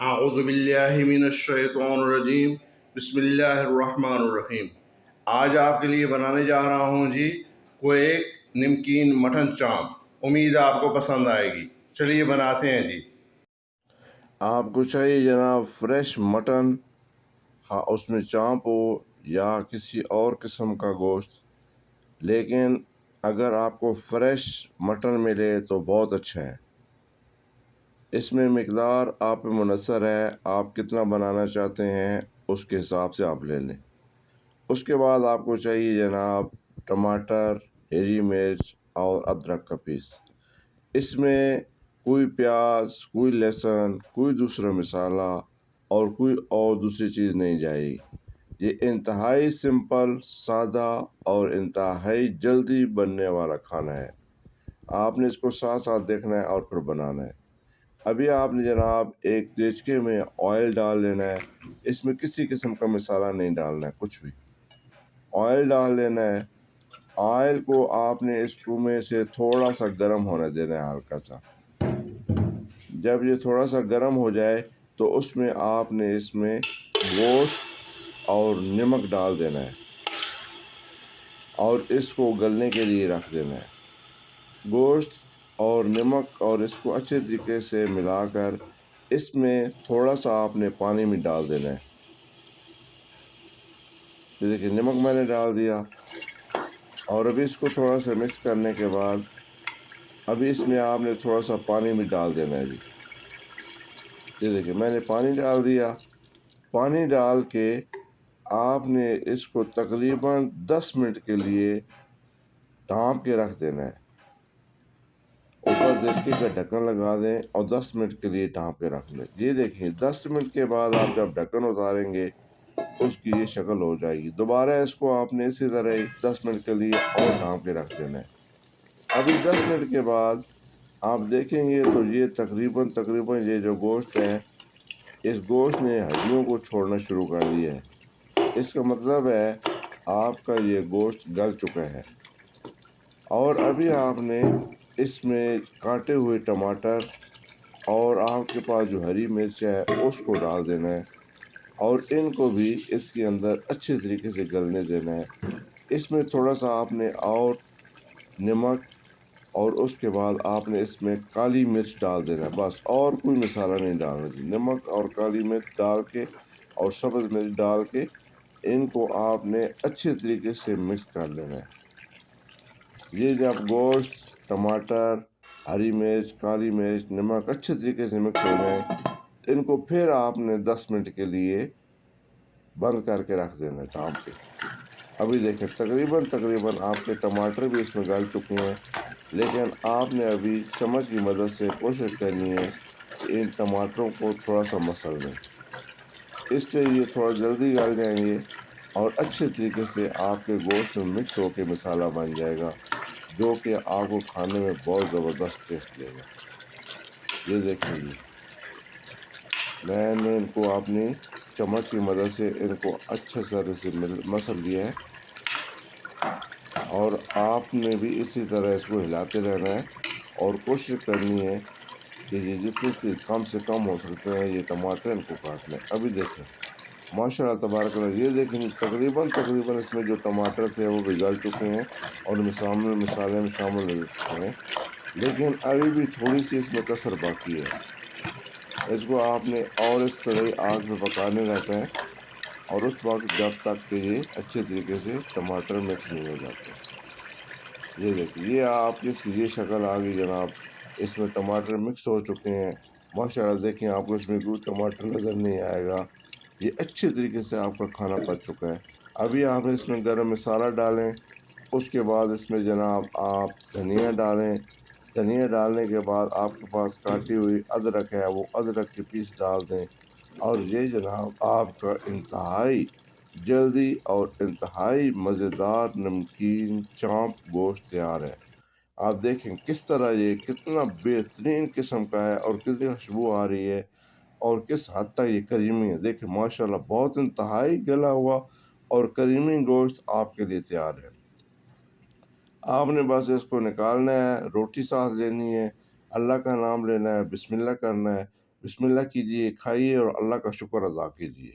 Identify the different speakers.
Speaker 1: اعوذ باللہ من الشیطان الرجیم، بسم اللہ الرحمن الرحیم۔ آج آپ کے لیے بنانے جا رہا ہوں جی کوئی ایک نمکین مٹن چانپ۔ امید ہے آپ کو پسند آئے گی۔ چلیے بناتے ہیں جی۔ آپ کو چاہیے جناب فریش مٹن، ہاں اس میں چانپ ہو یا کسی اور قسم کا گوشت، لیکن اگر آپ کو فریش مٹن ملے تو بہت اچھا ہے۔ اس میں مقدار آپ پہ منحصر ہے، آپ کتنا بنانا چاہتے ہیں اس کے حساب سے آپ لے لیں۔ اس کے بعد آپ کو چاہیے جناب ٹماٹر، ہری مرچ اور ادرک کا پیس۔ اس میں کوئی پیاز، کوئی لہسن، کوئی دوسرا مسالہ اور کوئی اور دوسری چیز نہیں جائے گی۔ یہ انتہائی سمپل، سادہ اور انتہائی جلدی بننے والا کھانا ہے۔ آپ نے اس کو ساتھ ساتھ دیکھنا ہے اور پھر بنانا ہے۔ ابھی آپ نے جناب ایک دیگچے میں آئل ڈال لینا ہے۔ اس میں کسی قسم کا مسالہ نہیں ڈالنا ہے، کچھ بھی۔ آئل ڈال لینا ہے۔ آئل کو آپ نے اس کو میں سے تھوڑا سا گرم ہونے دینا ہے، ہلکا سا۔ جب یہ تھوڑا سا گرم ہو جائے تو اس میں آپ نے اس میں گوشت اور نمک ڈال دینا ہے اور اس کو گلنے کے لیے رکھ دینا ہے۔ گوشت اور نمک اور اس کو اچھے طریقے سے ملا کر اس میں تھوڑا سا آپ نے پانی میں ڈال دینا ہے۔ دیکھیے نمک میں نے ڈال دیا اور ابھی اس کو تھوڑا سا مکس کرنے کے بعد ابھی اس میں آپ نے تھوڑا سا پانی بھی ڈال دینا ہے جی۔ یہ دیکھیے میں نے پانی ڈال دیا۔ پانی ڈال کے آپ نے اس کو تقریباً 10 منٹ کے لیے ڈھانپ کے رکھ دینا ہے۔ اوپر دیکھے کا ڈھکن لگا دیں اور 10 منٹ کے لیے ڈھانپ کے رکھ لیں۔ یہ دیکھیں 10 منٹ کے بعد آپ جب ڈھکن اتاریں گے اس کی یہ شکل ہو جائے گی۔ دوبارہ اس کو آپ نے اسی طرح 10 منٹ کے لیے اور ڈھانپ کے رکھ دینا ہے۔ ابھی 10 منٹ کے بعد آپ دیکھیں گے تو یہ تقریباً یہ جو گوشت ہے، اس گوشت نے ہڈیوں کو چھوڑنا شروع کر دیا ہے۔ اس کا مطلب ہے آپ کا یہ گوشت گل چکا ہے۔ اور ابھی آپ نے اس میں کاٹے ہوئے ٹماٹر اور آپ کے پاس جو ہری مرچ ہے اس کو ڈال دینا ہے اور ان کو بھی اس کے اندر اچھے طریقے سے گلنے دینا ہے۔ اس میں تھوڑا سا آپ نے اور نمک اور اس کے بعد آپ نے اس میں کالی مرچ ڈال دینا ہے، بس اور کوئی مسالہ نہیں ڈالنا جی۔ نمک اور کالی مرچ ڈال کے اور سبز مرچ ڈال کے ان کو آپ نے اچھے طریقے سے مکس کر لینا ہے۔ یہ جب گوشت، ٹماٹر، ہری مرچ، کالی مرچ، نمک اچھے طریقے سے مکس ہو جائیں، ان کو پھر آپ نے 10 منٹ کے لیے بند کر کے رکھ دینا ہے ڈھانپ کے۔ ابھی دیکھیں تقریباً آپ کے ٹماٹر بھی اس میں گل چکے ہیں، لیکن آپ نے ابھی چمچ کی مدد سے کوشش کرنی ہے کہ ان ٹماٹروں کو تھوڑا سا مسل دیں۔ اس سے یہ تھوڑا جلدی گل جائیں گے اور اچھے طریقے سے آپ کے گوشت میں مکس ہو کے مسالہ بن جائے گا، جو کہ آپ کو کھانے میں بہت زبردست ٹیسٹ دے گا۔ یہ دیکھیں جی، میں نے ان کو اپنی چمچ کی مدد سے ان کو اچھے طرح سے مسل لیا ہے اور آپ نے بھی اسی طرح اس کو ہلاتے رہنا ہے اور کوشش کرنی ہے کہ یہ جتنے سے کم ہو سکتے ہیں یہ ٹماٹر ان کو کاٹنے۔ ابھی دیکھیں ماشاء اللہ تبارک اللہ، یہ دیکھیں تقریباً اس میں جو ٹماٹر تھے وہ بھی گل چکے ہیں اور مسالے میں شامل ہو چکے ہیں، لیکن ابھی بھی تھوڑی سی اس میں کسر باقی ہے۔ اس کو آپ نے اور اس طرح آگ پہ پکانے رہتا ہے اور اس وقت جب تک کہ یہ اچھے طریقے سے ٹماٹر مکس نہیں ہو جاتے۔ یہ دیکھیں یہ آپ کی اس کی یہ شکل آ گئی جناب، اس میں ٹماٹر مکس ہو چکے ہیں۔ ماشاء اللہ دیکھیں آپ کو اس میں کوئی ٹماٹر نظر نہیں آئے گا۔ یہ اچھے طریقے سے آپ کا کھانا پک چکا ہے۔ ابھی آپ اس میں گرم مسالہ ڈالیں، اس کے بعد اس میں جناب آپ دھنیا ڈالیں۔ دھنیا ڈالنے کے بعد آپ کے پاس کاٹی ہوئی ادرک ہے وہ ادرک کے پیس ڈال دیں اور یہ جناب آپ کا انتہائی جلدی اور انتہائی مزیدار نمکین چانپ گوشت تیار ہے۔ آپ دیکھیں کس طرح یہ کتنا بہترین قسم کا ہے اور کتنی خوشبو آ رہی ہے اور کس حد تک یہ کریمی ہے۔ دیکھیں ماشاءاللہ بہت انتہائی گلا ہوا اور کریمی گوشت آپ کے لیے تیار ہے۔ آپ نے بس اس کو نکالنا ہے، روٹی ساتھ لینی ہے، اللہ کا نام لینا ہے، بسم اللہ کرنا ہے بسم اللہ کیجئے، کھائیے اور اللہ کا شکر ادا کیجئے۔